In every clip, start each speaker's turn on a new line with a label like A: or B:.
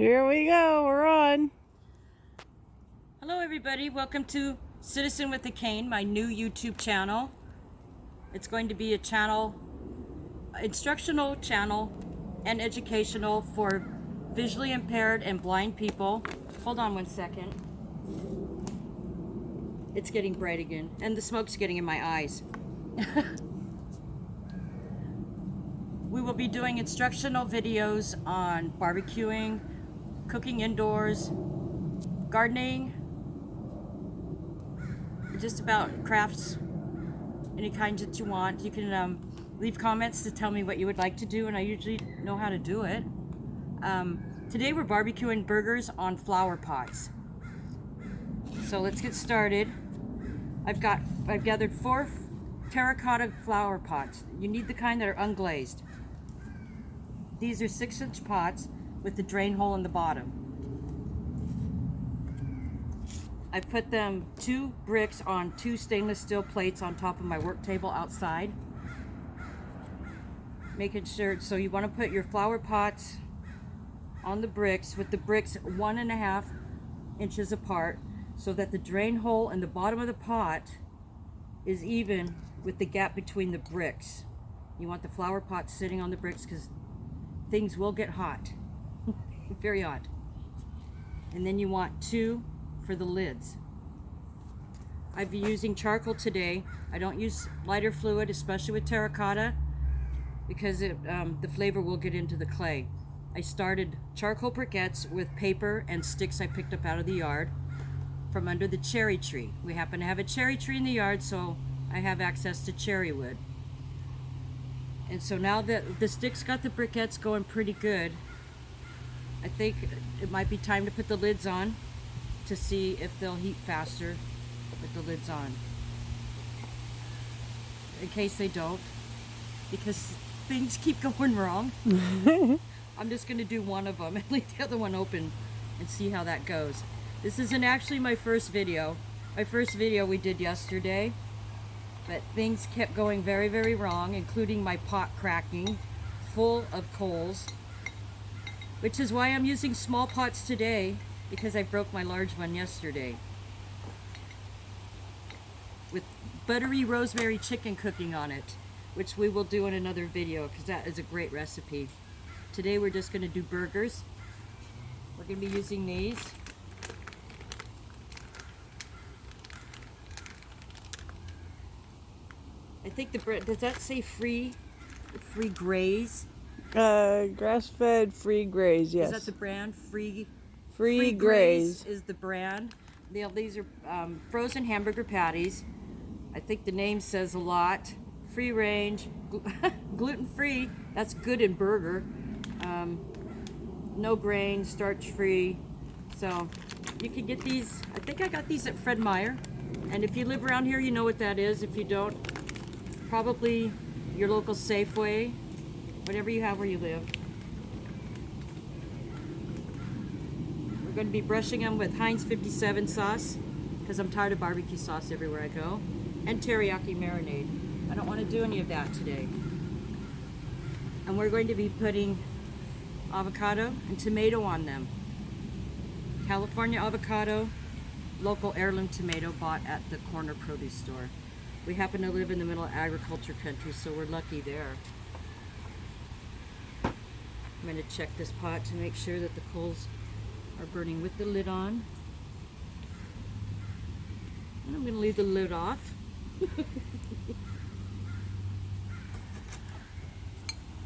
A: Here we go, we're on.
B: Hello everybody, welcome to Citizen with a Cane, my new YouTube channel. It's going to be a channel, instructional channel and educational for visually impaired and blind people. Hold on one second. It's getting bright again and the smoke's getting in my eyes. We will be doing instructional videos on barbecuing, cooking indoors, gardening, just about crafts, any kinds that you want. You can leave comments to tell me what you would like to do, and I usually know how to do it. Today we're barbecuing burgers on flower pots. So let's get started. I've gathered 4 terracotta flower pots. You need the kind that are unglazed. These are 6-inch pots with the drain hole in the bottom. I put them 2 bricks on 2 stainless steel plates on top of my work table outside. Making sure, so you want to put your flower pots on the bricks with the bricks 1.5 inches apart so that the drain hole in the bottom of the pot is even with the gap between the bricks. You want the flower pot sitting on the bricks because things will get hot, very hot. And then you want 2 for the lids. I've been using charcoal today. I don't use lighter fluid, especially with terracotta, because the flavor will get into the clay. I started charcoal briquettes with paper and sticks I picked up out of the yard from under the cherry tree. We happen to have a cherry tree in the yard, so I have access to cherry wood. And so now that the sticks got the briquettes going pretty good, I think it might be time to put the lids on to see if they'll heat faster with the lids on. In case they don't, because things keep going wrong. I'm just going to do one of them and leave the other one open and see how that goes. This isn't actually my first video. My first video we did yesterday. But things kept going very, very wrong, including my pot cracking full of coals, which is why I'm using small pots today, because I broke my large one yesterday. With buttery rosemary chicken cooking on it, which we will do in another video because that is a great recipe. Today we're just going to do burgers. We're going to be using these. I think the bread, does that say free graze?
A: Grass-fed free graze, yes.
B: Is that the brand? Free
A: graze
B: is the brand. These are frozen hamburger patties. I think the name says a lot. Free range, gluten-free, that's good in burger. No grain, starch-free. So you can get these, I think I got these at Fred Meyer. And if you live around here, you know what that is. If you don't, probably your local Safeway, whatever you have where you live. We're going to be brushing them with Heinz 57 sauce because I'm tired of barbecue sauce everywhere I go, and teriyaki marinade. I don't want to do any of that today. And we're going to be putting avocado and tomato on them. California avocado, local heirloom tomato bought at the corner produce store. We happen to live in the middle of agriculture country, so we're lucky there. I'm going to check this pot to make sure that the coals are burning with the lid on. And I'm going to leave the lid off.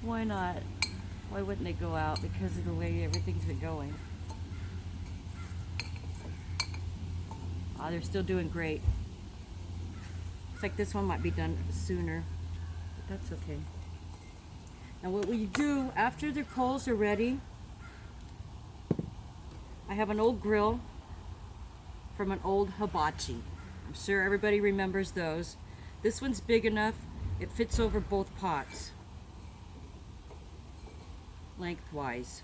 B: Why not? Why wouldn't they go out? Because of the way everything's been going. They're still doing great. Looks like this one might be done sooner, but that's okay. Now what we do after the coals are ready, I have an old grill from an old hibachi. I'm sure everybody remembers those. This one's big enough, it fits over both pots, lengthwise.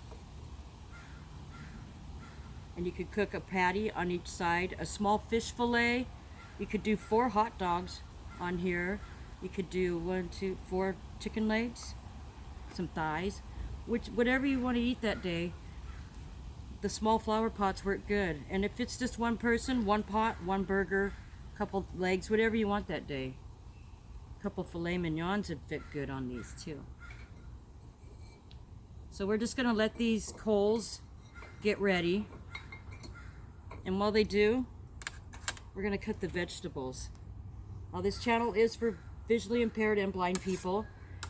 B: And you could cook a patty on each side, a small fish fillet. You could do 4 hot dogs on here. You could do 1, 2, 4 chicken legs, some thighs, whatever you want to eat that day. the small flower pots work good. And if it's just one person, one pot, one burger, couple legs, whatever you want that day. A couple filet mignons would fit good on these too. So we're just gonna let these coals get ready. And while they do, we're gonna cut the vegetables. Now this channel is for visually impaired and blind people.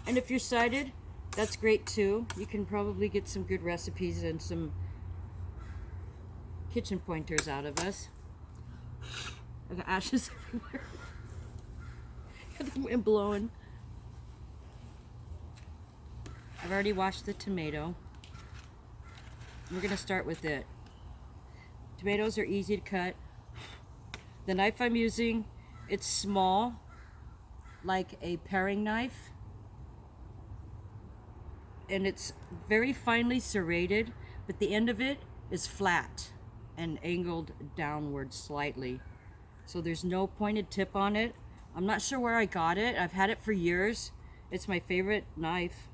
B: And if you're sighted, that's great too. You can probably get some good recipes and some kitchen pointers out of us. I've got ashes everywhere. Got the wind blowing. I've already washed the tomato. We're gonna start with it. Tomatoes are easy to cut. The knife I'm using, it's small, like a paring knife. And it's very finely serrated, but the end of it is flat and angled downward slightly. So there's no pointed tip on it. I'm not sure where I got it. I've had it for years. It's my favorite knife.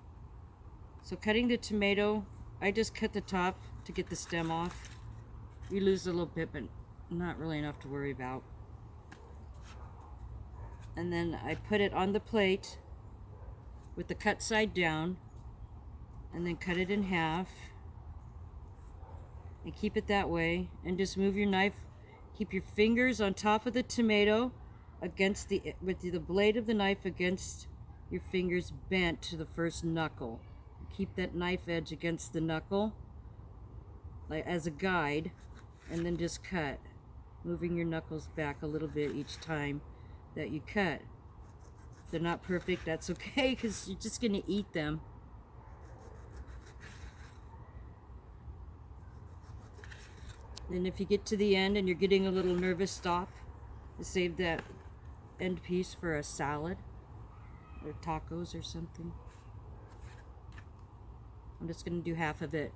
B: So cutting the tomato, I just cut the top to get the stem off. You lose a little bit, but not really enough to worry about. And then I put it on the plate with the cut side down, and then cut it in half and keep it that way, and just move your knife, keep your fingers on top of the tomato against with the blade of the knife against your fingers bent to the first knuckle. Keep that knife edge against the knuckle like as a guide, and then just cut, moving your knuckles back a little bit each time that you cut. If they're not perfect, that's okay, because you're just going to eat them. Then if you get to the end and you're getting a little nervous, stop. Save that end piece for a salad or tacos or something. I'm just going to do half of it.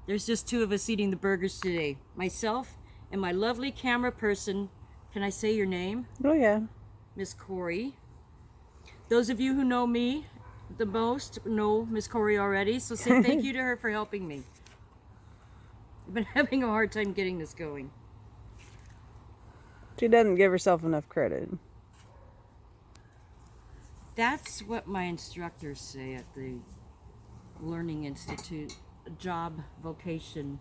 B: There's just two of us eating the burgers today. Myself and my lovely camera person. Can I say your name?
A: Oh, yeah.
B: Miss Corey. Those of you who know me the most know Miss Corey already, so say thank you to her for helping me. I've been having a hard time getting this going.
A: She doesn't give herself enough credit.
B: That's what my instructors say at the Learning Institute, job vocation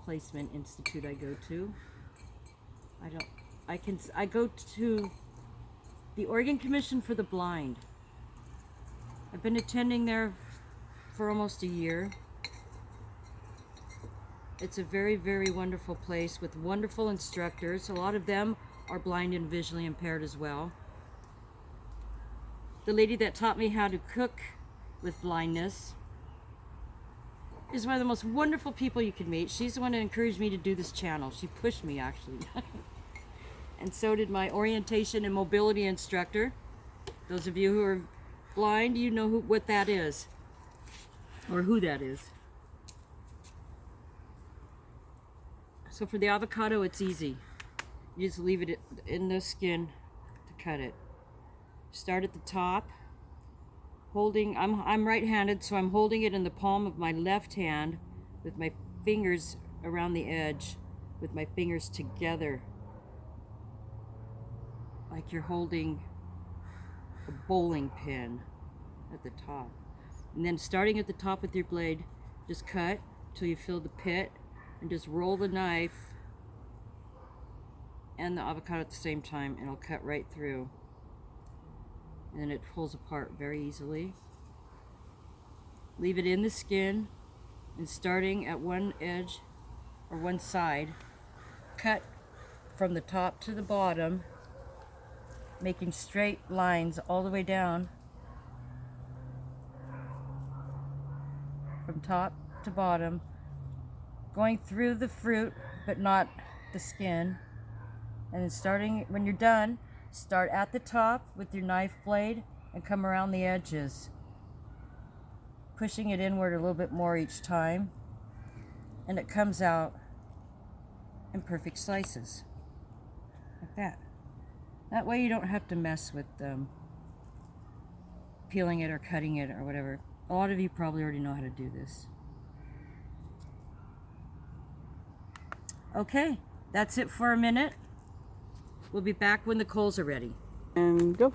B: placement institute I go to. I go to the Oregon Commission for the Blind. I've been attending there for almost a year. It's a very, very wonderful place with wonderful instructors. A lot of them are blind and visually impaired as well. The lady that taught me how to cook with blindness is one of the most wonderful people you could meet. She's the one that encouraged me to do this channel. She pushed me, actually. And so did my orientation and mobility instructor. Those of you who are blind, you know what that is, or who that is. So for the avocado, it's easy. You just leave it in the skin to cut it. Start at the top, holding, I'm right-handed, so I'm holding it in the palm of my left hand with my fingers around the edge, with my fingers together, like you're holding a bowling pin at the top. And then starting at the top with your blade, just cut till you feel the pit, and just roll the knife and the avocado at the same time, and it'll cut right through. And then it pulls apart very easily. Leave it in the skin, and starting at one edge or one side, cut from the top to the bottom, making straight lines all the way down from top to bottom, going through the fruit but not the skin. And then starting, when you're done, start at the top with your knife blade and come around the edges, pushing it inward a little bit more each time, and it comes out in perfect slices like that. That way you don't have to mess with peeling it or cutting it or whatever. A lot of you probably already know how to do this. Okay, that's it for a minute. We'll be back when the coals are ready.
A: And go.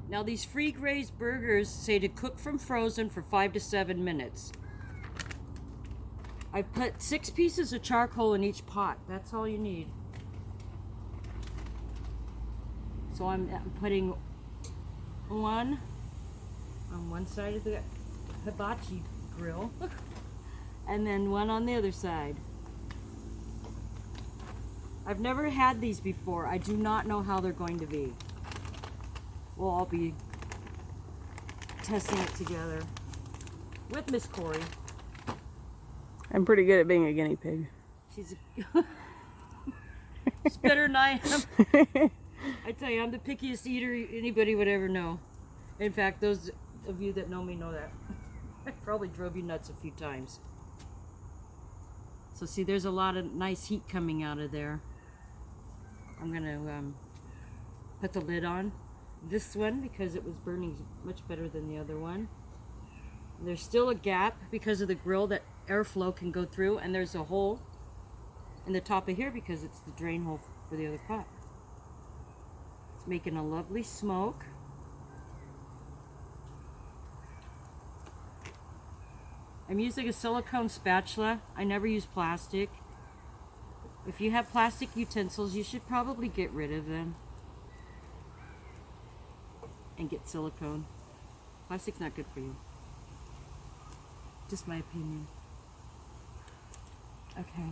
B: Now these free grazed burgers say to cook from frozen for 5 to 7 minutes. I've put 6 pieces of charcoal in each pot. That's all you need. So I'm putting one on one side of the hibachi grill and then one on the other side. I've never had these before. I do not know how they're going to be. We'll all be testing it together with Miss Corey.
A: I'm pretty good at being a guinea pig.
B: She's better than I am. I tell you, I'm the pickiest eater anybody would ever know. In fact, those of you that know me know that. I probably drove you nuts a few times. So see, there's a lot of nice heat coming out of there. I'm going to put the lid on this one because it was burning much better than the other one. There's still a gap because of the grill that airflow can go through, and there's a hole in the top of here because it's the drain hole for the other pot. It's making a lovely smoke. I'm using a silicone spatula. I never use plastic. If you have plastic utensils, you should probably get rid of them and get silicone. Plastic's not good for you. Just my opinion. Okay.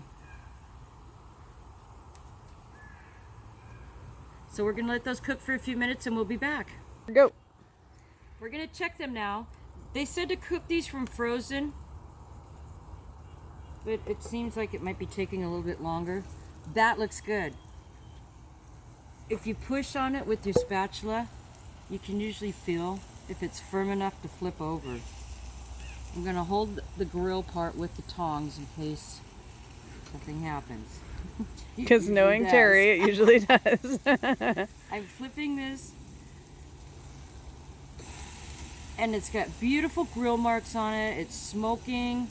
B: So we're going to let those cook for a few minutes and we'll be back.
A: Go.
B: We're going to check them now. They said to cook these from frozen, but it seems like it might be taking a little bit longer. That looks good. If you push on it with your spatula, you can usually feel if it's firm enough to flip over. I'm going to hold the grill part with the tongs in case something happens.
A: Because knowing Terry, it usually does.
B: I'm flipping this, and it's got beautiful grill marks on it. It's smoking.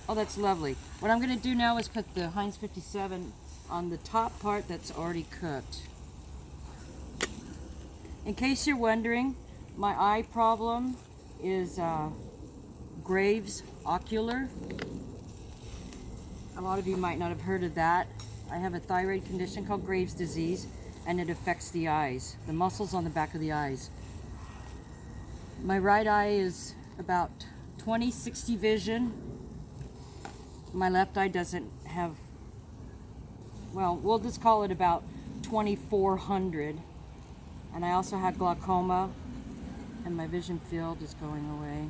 B: Oh, that's lovely. What I'm going to do now is put the Heinz 57 on the top part that's already cooked. In case you're wondering, my eye problem is Graves' ocular. A lot of you might not have heard of that. I have a thyroid condition called Graves' disease, and it affects the eyes, the muscles on the back of the eyes. My right eye is about 20/60 vision. My left eye doesn't have, well, we'll just call it about 2400. And I also had glaucoma, and my vision field is going away.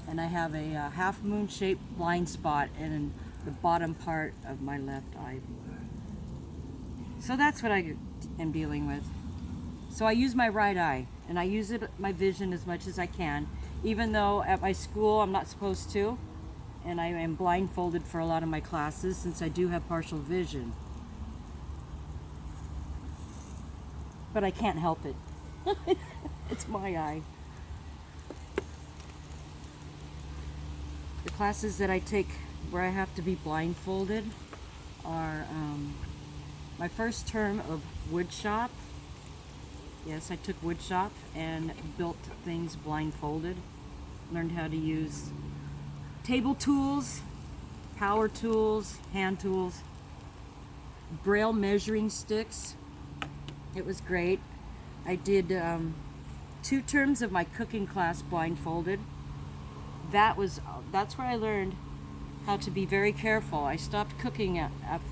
B: And I have a half moon shaped blind spot in the bottom part of my left eye. So that's what I am dealing with. So I use my right eye, and I use my vision as much as I can, even though at my school I'm not supposed to, and I am blindfolded for a lot of my classes since I do have partial vision. But I can't help it. It's my eye. The classes that I take where I have to be blindfolded are my first term of wood shop. Yes, I took wood shop and built things blindfolded. Learned how to use table tools, power tools, hand tools, braille measuring sticks. It was great. I did 2 terms of my cooking class blindfolded. That's where I learned how to be very careful. I stopped cooking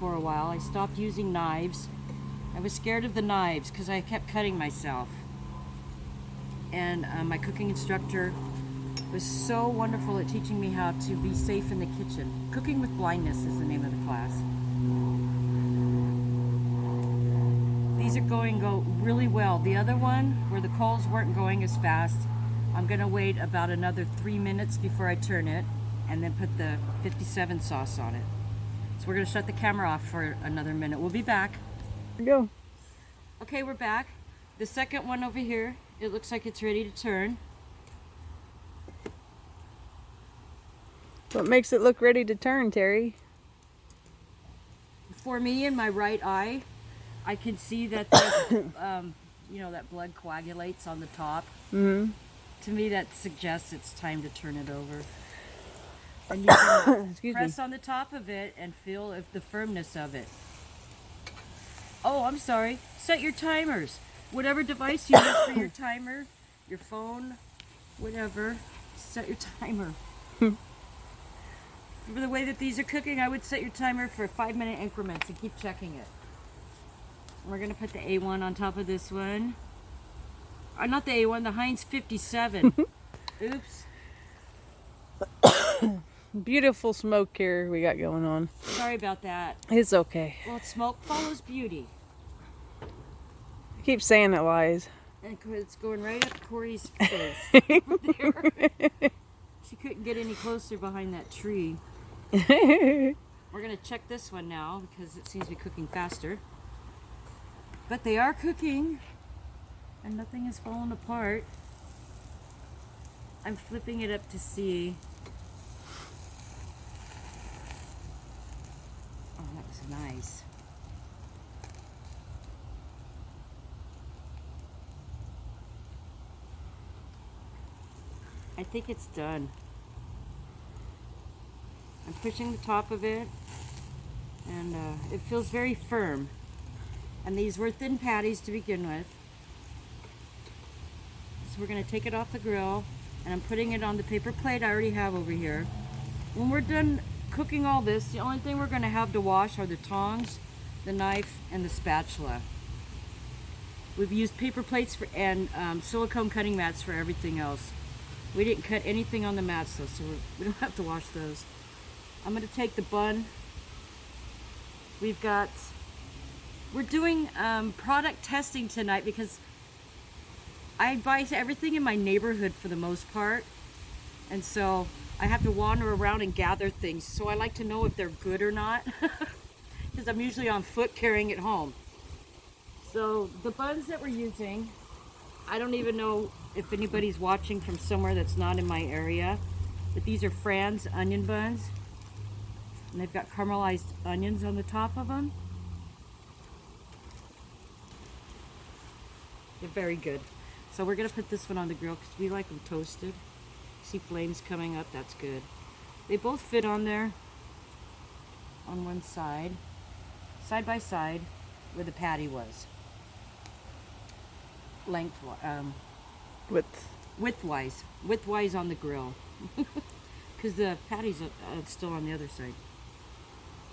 B: for a while. I stopped using knives. I was scared of the knives because I kept cutting myself. And my cooking instructor was so wonderful at teaching me how to be safe in the kitchen. Cooking with Blindness is the name of the class. These are going really well. The other one, where the coals weren't going as fast, I'm going to wait about another 3 minutes before I turn it and then put the 57 sauce on it. So we're going to shut the camera off for another minute. We'll be back.
A: Go.
B: Okay, we're back. The second one over here, it looks like it's ready to turn.
A: What makes it look ready to turn, Terry?
B: For me, in my right eye, I can see that there's, you know, that blood coagulates on the top.
A: Mm-hmm.
B: To me, that suggests it's time to turn it over. And you can press on the top of it and feel if the firmness of it. Oh, I'm sorry. Set your timers. Whatever device you use for your timer, your phone, whatever, set your timer. For the way that these are cooking, I would set your timer for 5-minute increments and keep checking it. We're going to put the A1 on top of this one. Not the A1, the Heinz 57. Oops.
A: Beautiful smoke here we got going on.
B: Sorry about that.
A: It's okay.
B: Well, smoke follows beauty.
A: I keep saying it lies.
B: And it's going right up Corey's face. There. She couldn't get any closer behind that tree. We're going to check this one now because it seems to be cooking faster. But they are cooking and nothing is falling apart. I'm flipping it up to see. Oh, that was nice. I think it's done. I'm pushing the top of it and it feels very firm. And these were thin patties to begin with. So we're going to take it off the grill and I'm putting it on the paper plate I already have over here. When we're done cooking all this, the only thing we're going to have to wash are the tongs, the knife, and the spatula. We've used paper plates and silicone cutting mats for everything else. We didn't cut anything on the mats though, so we don't have to wash those. I'm going to take the bun. We're doing product testing tonight because I buy everything in my neighborhood for the most part. And so I have to wander around and gather things. So I like to know if they're good or not. Because I'm usually on foot carrying it home. So the buns that we're using, I don't even know if anybody's watching from somewhere that's not in my area. But these are Fran's onion buns. And they've got caramelized onions on the top of them. They're very good. So we're going to put this one on the grill because we like them toasted. See flames coming up, that's good. They both fit on there on one side by side, where the patty was. Widthwise on the grill. Because the patty's still on the other side.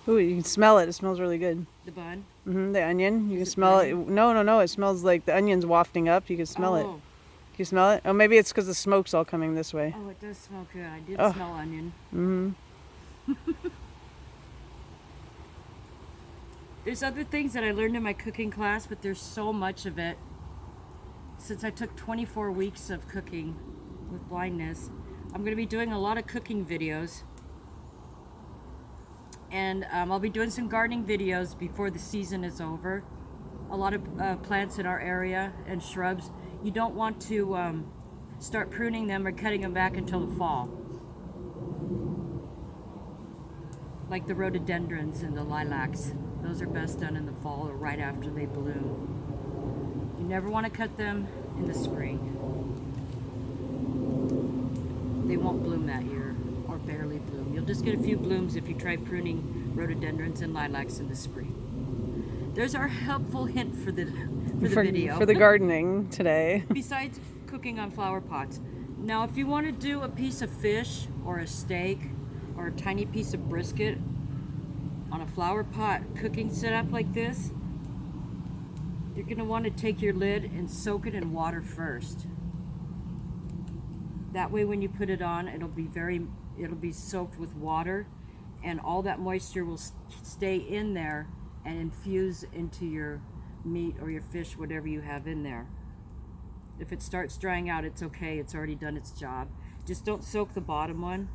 A: Ooh, you can smell it. It smells really good.
B: The bun?
A: Mm-hmm, the onion. You can smell it. No. It smells like the onion's wafting up. You can smell it. Can you smell it? Oh, maybe it's because the smoke's all coming this way.
B: Oh, it does smell good. I did smell onion.
A: Mm-hmm.
B: There's other things that I learned in my cooking class, but there's so much of it. Since I took 24 weeks of cooking with blindness, I'm going to be doing a lot of cooking videos. And I'll be doing some gardening videos before the season is over. A lot of plants in our area and shrubs. You don't want to start pruning them or cutting them back until the fall. Like the rhododendrons and the lilacs. Those are best done in the fall or right after they bloom. You never want to cut them in the spring. They won't bloom that year or barely bloom. You'll just get a few blooms if you try pruning rhododendrons and lilacs in the spring. There's our helpful hint for the video.
A: For the gardening today.
B: Besides cooking on flower pots. Now if you want to do a piece of fish or a steak or a tiny piece of brisket on a flower pot cooking setup like this, you're going to want to take your lid and soak it in water first. That way when you put it on, it'll be soaked with water and all that moisture will stay in there and infuse into your meat or your fish, whatever you have in there. If it starts drying out, it's okay. It's already done its job. Just don't soak the bottom one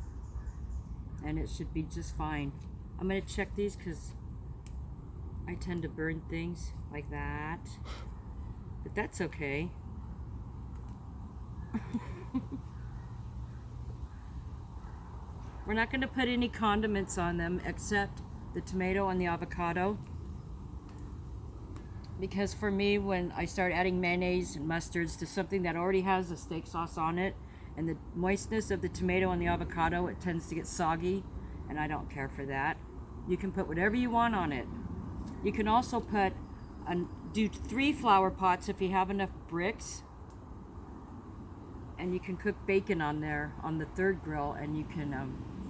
B: and it should be just fine. I'm going to check these because I tend to burn things like that. But that's okay. We're not going to put any condiments on them except the tomato and the avocado. Because for me, when I start adding mayonnaise and mustards to something that already has a steak sauce on it, and the moistness of the tomato and the avocado, it tends to get soggy, and I don't care for that. You can put whatever you want on it. You can also do 3 flower pots if you have enough bricks, and you can cook bacon on there on the 3rd grill, and you can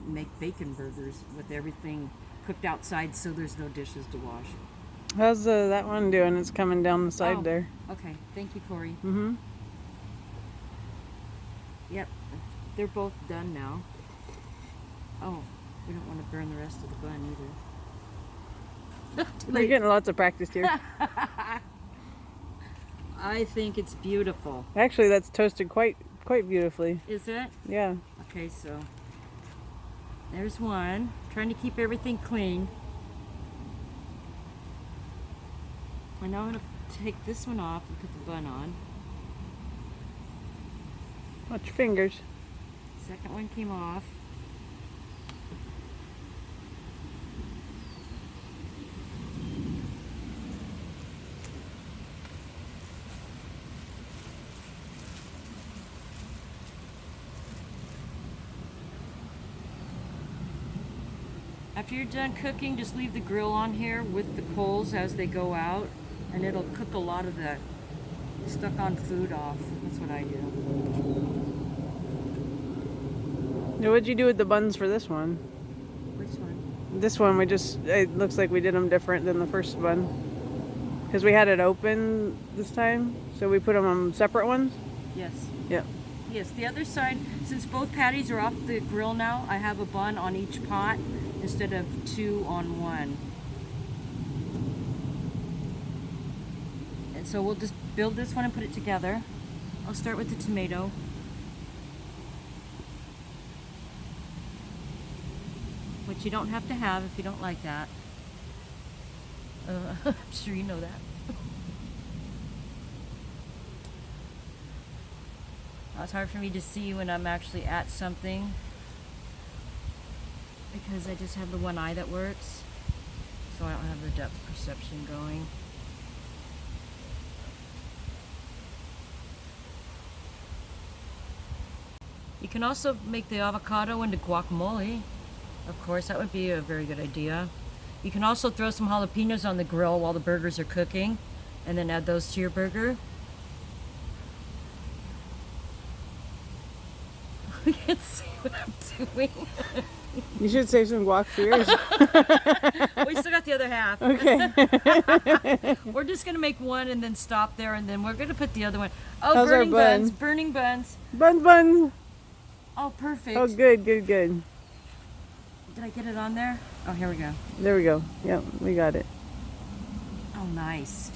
B: make bacon burgers with everything cooked outside, so there's no dishes to wash.
A: How's that one doing? It's coming down the side there.
B: Okay, thank you, Corey.
A: Mm-hmm.
B: Yep, they're both done now. Oh, we don't want to burn the rest of the bun either.
A: We're getting lots of practice here.
B: I think it's beautiful.
A: Actually, that's toasted quite beautifully.
B: Is it?
A: Yeah.
B: Okay, so there's one. Trying to keep everything clean. And now I'm going to take this one off and put the bun on.
A: Watch your fingers.
B: Second one came off. After you're done cooking, just leave the grill on here with the coals as they go out, and it'll cook a lot of the stuck on food off. That's what I do.
A: Now, what'd you do with the buns for this one?
B: Which one?
A: This one, it looks like we did them different than the first bun. Because we had it open this time, so we put them on separate ones?
B: Yes.
A: Yep.
B: Yes, the other side, since both patties are off the grill now, I have a bun on each pot instead of 2 on one. And so we'll just build this one and put it together. I'll start with the tomato. Which you don't have to have if you don't like that. I'm sure you know that. It's hard for me to see when I'm actually at something because I just have the one eye that works, so I don't have the depth perception going. You can also make the avocado into guacamole. Of course, that would be a very good idea. You can also throw some jalapenos on the grill while the burgers are cooking and then add those to your burger. You can see what I'm doing.
A: You should save some guac for yours.
B: We still got the other half.
A: Okay.
B: We're just going to make one and then stop there, and then we're going to put the other one. Oh,
A: How's
B: burning
A: our bun?
B: buns. Burning buns.
A: Bun.
B: Oh, perfect.
A: Oh, good.
B: Did I get it on there? Oh, here we go.
A: There we go. Yep, we got it.
B: Oh, nice.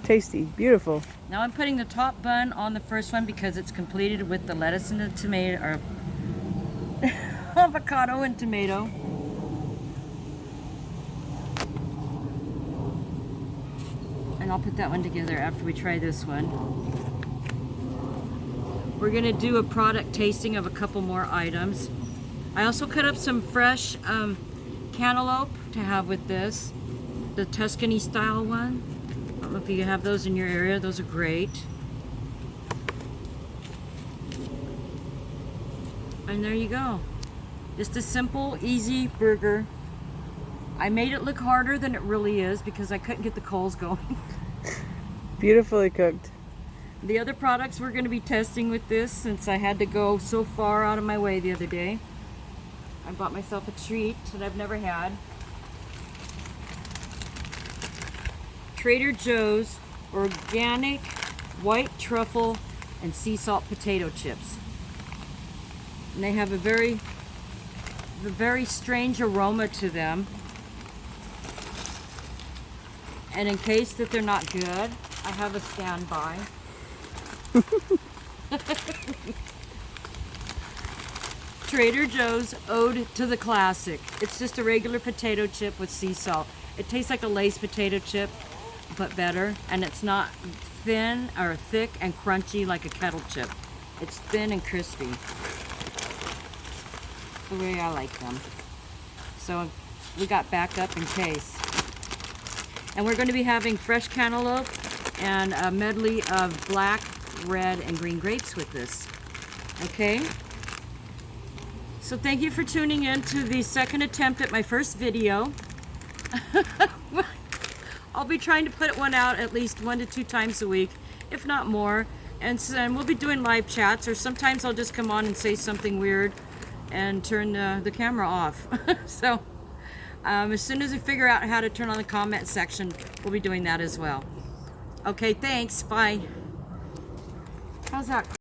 A: Tasty. Beautiful.
B: Now I'm putting the top bun on the first one because it's completed with the lettuce and the tomato, or avocado and tomato. And I'll put that one together after we try this one. We're gonna do a product tasting of a couple more items. I also cut up some fresh cantaloupe to have with this, the Tuscany style one. I don't know if you have those in your area. Those are great. And there you go. Just a simple, easy burger. I made it look harder than it really is because I couldn't get the coals going.
A: Beautifully cooked.
B: The other products we're going to be testing with this, since I had to go so far out of my way the other day. I bought myself a treat that I've never had. Trader Joe's organic white truffle and sea salt potato chips. And they have a very strange aroma to them. And in case that they're not good, I have a standby. Trader Joe's Ode to the Classic. It's just a regular potato chip with sea salt. It tastes like a Lay's potato chip, but better, and it's not thin or thick and crunchy like a kettle chip. It's thin and crispy, the way I like them. So we got backup in case. And we're going to be having fresh cantaloupe and a medley of black, red, and green grapes with this. Okay? So thank you for tuning in to the second attempt at my first video. I'll be trying to put one out at least 1 to 2 times a week, if not more. And we'll be doing live chats, or sometimes I'll just come on and say something weird and turn the camera off. So as soon as we figure out how to turn on the comment section, we'll be doing that as well. Okay, thanks. Bye. How's that?